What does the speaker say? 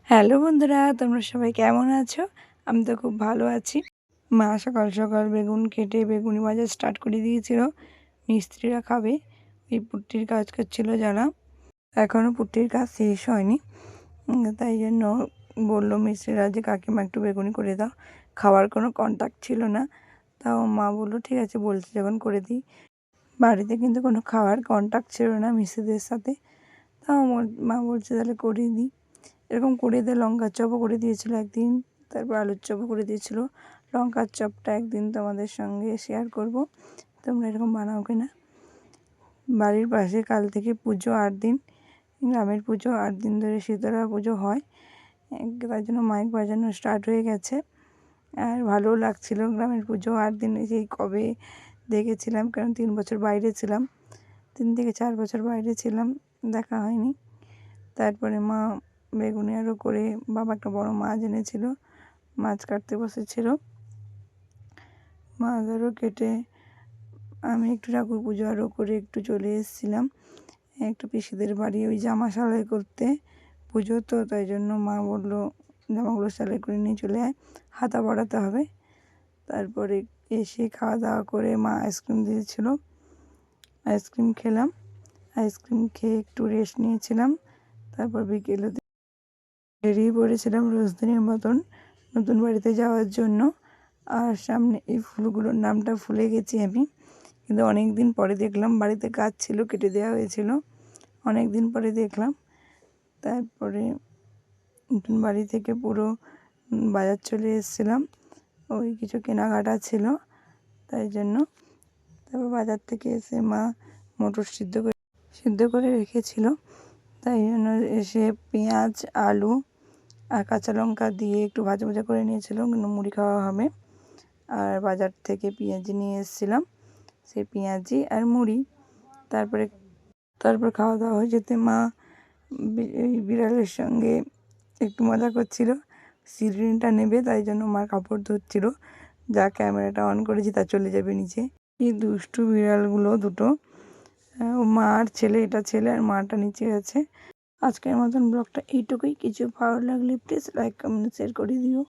Hello বন্ধুরা, তোমরা সবাই কেমন আছো? আমি তো খুব ভালো আছি। মা সকাল সকাল বেগুন কেটে বেগুনি ভাজা স্টার্ট করে দিয়েছিল। মিস্ত্রিরা খাবে, এই পুট্টির কাজ করছিল যারা। এখনও পুট্টির কাজ শেষ হয়নি, তাই জন্য বললো মিস্ত্রিরা যে কাকিমা একটু বেগুনি করে দাও। খাওয়ার কোনো কন্ট্যাক্ট ছিল না, তাও মা বললো ঠিক আছে, বলছে যখন করে দিই। বাড়িতে কিন্তু কোনো খাওয়ার কন্ট্যাক্ট ছিল না মিস্ত্রিদের সাথে, তাও মা বলছে তাহলে করিয়ে দিই। এরকম করে দিয়ে লঙ্কার চপও করে দিয়েছিল একদিন, তারপর আলুর চপও করে দিয়েছিল। লঙ্কার চপটা একদিন তোমাদের সঙ্গে শেয়ার করব, তোমরা এরকম বানাও কিনা। বাড়ির পাশে কাল থেকে পুজো 8 দিন, গ্রামের পুজো 8 দিন ধরে শীতলা পুজো হয়, তার জন্য মাইক বাজানো স্টার্ট হয়ে গেছে। আর ভালোও লাগছিল, গ্রামের পুজো 8 দিন সেই কবে দেখেছিলাম, কারণ 3 বছর বাইরে ছিলাম, 3 থেকে 4 বছর বাইরে ছিলাম, দেখা হয়নি। তারপরে মা বেগুনি আরও করে, বাবা একটা বড় মাছ এনেছিল, মাছ কাটতে বসেছিল। মাছ আরও কেটে আমি একটু ঠাকুর পুজো আরও করে একটু চলে এসেছিলাম একটু পিসিদের বাড়ি, ওই জামা সেলাই করতে। পুজো তো, তাই জন্য মা বললো জামাগুলো সেলাই করে নিয়ে চলে আয়, হাতা বাড়াতে হবে। তারপরে এসে খাওয়া দাওয়া করে মা আইসক্রিম দিয়েছিল, আইসক্রিম খেলাম। আইসক্রিম খেয়ে একটু রেস্ট নিয়েছিলাম। তারপর বিকেলে বেরিয়ে পড়েছিলাম রোজদিনের মতন নতুন বাড়িতে যাওয়ার জন্য। আর সামনে এই ফুলগুলোর নামটা ভুলে গেছি আমি, কিন্তু অনেক দিন পরে দেখলাম, বাড়িতে গাছ ছিল কেটে দেওয়া হয়েছিল, অনেক দিন পরে দেখলাম। তারপরে নতুন বাড়ি থেকে পুরো বাজার চলে এসেছিলাম, ওই কিছু কেনাকাটা ছিল তাই জন্য। তারপর বাজার থেকে এসে মা মটর সিদ্ধ করে রেখেছিল, তাই জন্য এসে পেঁয়াজ আলু আর কাঁচা লঙ্কা দিয়ে একটু ভাজা ভাজা করে নিয়েছিল, কিন্তু মুড়ি খাওয়া হবে। আর বাজার থেকে পেঁয়াজি নিয়ে এসেছিলাম, সেই পেঁয়াজি আর মুড়ি। তারপর খাওয়া দাওয়া হয়ে যেতে মা বিড়ালের সঙ্গে একটু মজা করছিল, সিলিন্ডারটা নেবে, তাই জন্য মা কাপড় ধুচ্ছিল। যা ক্যামেরাটা অন করেছি তা চলে যাবে নিচে। এই দুষ্টু বিড়ালগুলো দুটো, মা আর ছেলে, এটা ছেলে আর মাটা নিচে আছে। আজকের মতন ব্লগটা এইটুকুই। কিছু ভালো লাগলে প্লিজ লাইক কমেন্ট শেয়ার করে দিও।